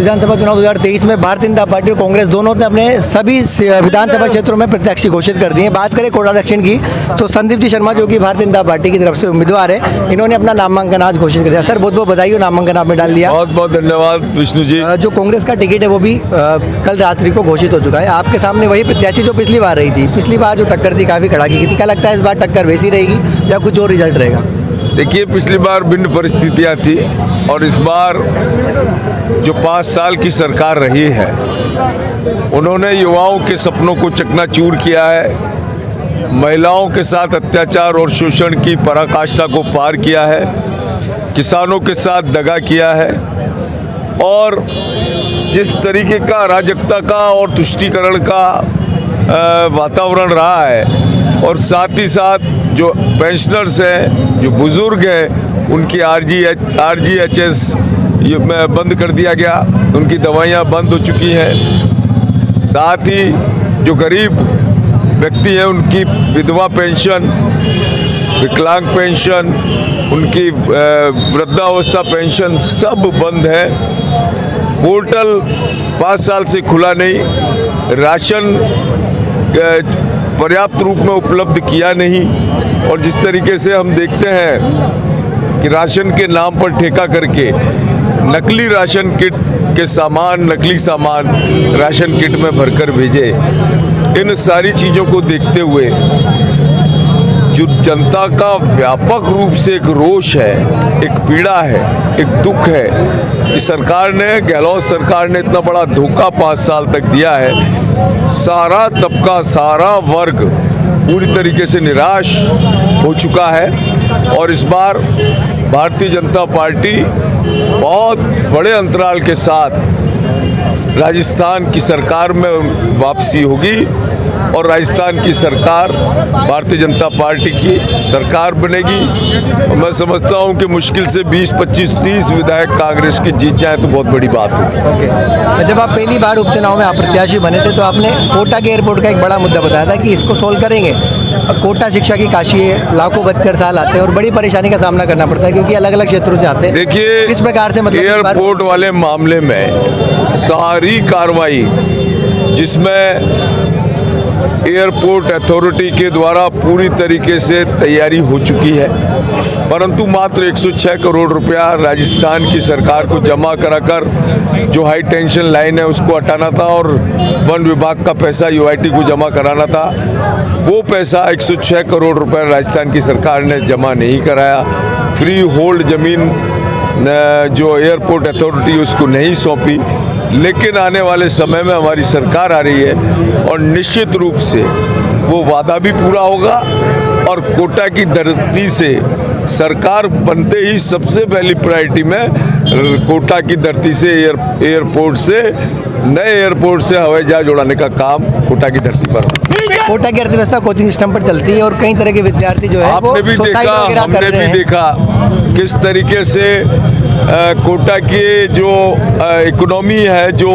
विधानसभा चुनाव 2023 में भारतीय जनता पार्टी और कांग्रेस दोनों ने अपने सभी विधानसभा क्षेत्रों में प्रत्याशी घोषित कर दिए हैं। बात करें कोटा दक्षिण की तो संदीप जी शर्मा जो कि भारतीय जनता पार्टी की तरफ से उम्मीदवार है, इन्होंने अपना नामांकन आज घोषित कर दिया। सर बहुत बहुत बधाई हो, नामांकन आपने डाल दिया। बहुत बहुत धन्यवाद विष्णु जी। जो कांग्रेस का टिकट है वो भी कल रात्रि को घोषित हो चुका है। आपके सामने वही प्रत्याशी जो पिछली बार रही थी, पिछली बार जो टक्कर थी काफ़ी कड़ाके की थी। क्या लगता है इस बार टक्कर वैसी रहेगी या कुछ और रिजल्ट रहेगा? देखिए, पिछली बार भिन्न परिस्थितियां थी और इस बार जो 5 साल की सरकार रही है उन्होंने युवाओं के सपनों को चकनाचूर किया है, महिलाओं के साथ अत्याचार और शोषण की पराकाष्ठा को पार किया है, किसानों के साथ दगा किया है और जिस तरीके का अराजकता का और तुष्टीकरण का वातावरण रहा है और साथ ही साथ जो पेंशनर्स हैं, जो बुजुर्ग हैं, उनकी RGHS में बंद कर दिया गया, उनकी दवाइयाँ बंद हो चुकी हैं। साथ ही जो गरीब व्यक्ति हैं उनकी विधवा पेंशन, विकलांग पेंशन, उनकी वृद्धावस्था पेंशन सब बंद है। पोर्टल 5 साल से खुला नहीं, राशन पर्याप्त रूप में उपलब्ध किया नहीं और जिस तरीके से हम देखते हैं कि राशन के नाम पर ठेका करके नकली राशन किट के सामान, नकली सामान राशन किट में भरकर भेजे, इन सारी चीज़ों को देखते हुए जो जनता का व्यापक रूप से एक रोष है, एक पीड़ा है, एक दुख है कि सरकार ने, गहलोत सरकार ने इतना बड़ा धोखा 5 साल तक दिया है। सारा तबका, सारा वर्ग पूरी तरीके से निराश हो चुका है और इस बार भारतीय जनता पार्टी बहुत बड़े अंतराल के साथ राजस्थान की सरकार में वापसी होगी और राजस्थान की सरकार भारतीय जनता पार्टी की सरकार बनेगी। और मैं समझता हूं कि मुश्किल से 20, 25, 30 विधायक कांग्रेस की जीत जाए तो बहुत बड़ी बात होगी। ओके। जब आप पहली बार उपचुनाव में प्रत्याशी बने थे तो आपने कोटा के एयरपोर्ट का एक बड़ा मुद्दा बताया था कि इसको सोल्व करेंगे। कोटा शिक्षा की काशी है, लाखों बच्चे हर साल आते हैं और बड़ी परेशानी का सामना करना पड़ता है क्योंकि अलग अलग क्षेत्रों से आते हैं। देखिए, किस प्रकार से मतलब एयरपोर्ट वाले मामले में सारी कार्रवाई जिसमें एयरपोर्ट अथॉरिटी के द्वारा पूरी तरीके से तैयारी हो चुकी है, परंतु मात्र 106 करोड़ रुपया राजस्थान की सरकार को जमा कराकर जो हाई टेंशन लाइन है उसको हटाना था और वन विभाग का पैसा UIT को जमा कराना था। वो पैसा 106 करोड़ रुपया राजस्थान की सरकार ने जमा नहीं कराया। फ्री होल्ड जमीन जो एयरपोर्ट अथॉरिटी उसको नहीं सौंपी, लेकिन आने वाले समय में हमारी सरकार आ रही है और निश्चित रूप से वो वादा भी पूरा होगा और कोटा की धरती से सरकार बनते ही सबसे पहली प्रायोरिटी में कोटा की धरती से एयरपोर्ट से, नए एयरपोर्ट से हवाई जहाज उड़ाने का काम कोटा की धरती पर होगा। कोटा की अर्थव्यवस्था कोचिंग सिस्टम पर चलती है और कई तरह के विद्यार्थी जो है आपने भी देखा, हमने भी देखा किस तरीके से कोटा की जो इकोनॉमी है, जो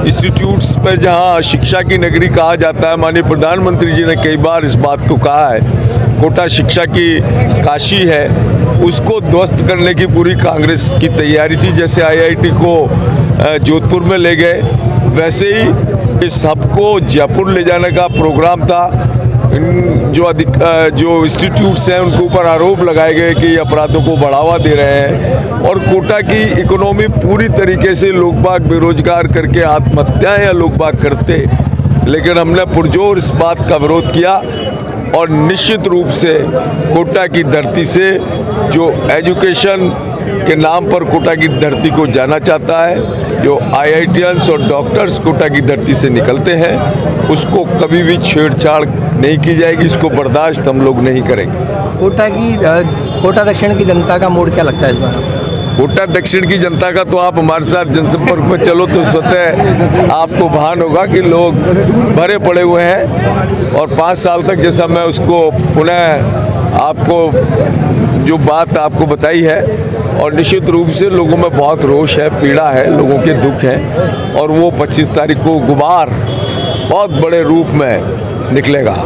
इंस्टीट्यूट्स पे जहां शिक्षा की नगरी कहा जाता है, माननीय प्रधानमंत्री जी ने कई बार इस बात को कहा है, कोटा शिक्षा की काशी है, उसको ध्वस्त करने की पूरी कांग्रेस की तैयारी थी। जैसे IIT को जोधपुर में ले गए, वैसे ही इस हब को जयपुर ले जाने का प्रोग्राम था। जो इंस्टीट्यूट्स हैं उनके ऊपर आरोप लगाए गए कि अपराधों को बढ़ावा दे रहे हैं और कोटा की इकोनॉमी पूरी तरीके से लोग बाग बेरोजगार करके आत्महत्याएं या लोग बाग करते, लेकिन हमने पुरजोर इस बात का विरोध किया और निश्चित रूप से कोटा की धरती से जो एजुकेशन के नाम पर कोटा की धरती को जाना चाहता है, जो IITians और डॉक्टर्स कोटा की धरती से निकलते हैं, उसको कभी भी छेड़छाड़ नहीं की जाएगी, इसको बर्दाश्त हम लोग नहीं करेंगे। कोटा दक्षिण की जनता का मूड क्या लगता है इस बार? कोटा दक्षिण की जनता का तो आप हमारे साथ जनसंपर्क में चलो तो स्वतः आपको भान होगा कि लोग भरे पड़े हुए हैं और 5 साल तक जैसा मैं उसको पुनः आपको जो बात आपको बताई है और निश्चित रूप से लोगों में बहुत रोष है, पीड़ा है, लोगों के दुख हैं और वो 25 तारीख को गुबार बहुत बड़े रूप में निकलेगा।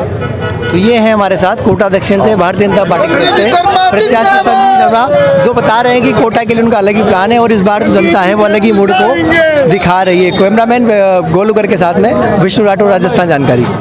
तो ये है हमारे साथ कोटा दक्षिण से भारतीय जनता पार्टी की तरफ से प्रत्याशी संजीव शर्मा, जो बता रहे हैं कि कोटा के लिए उनका अलग ही प्लान है और इस बार जो जनता है वो अलग ही मूड को दिखा रही है। कैमरामैन गोलूगर के साथ में विष्णु राठौर, राजस्थान जानकारी।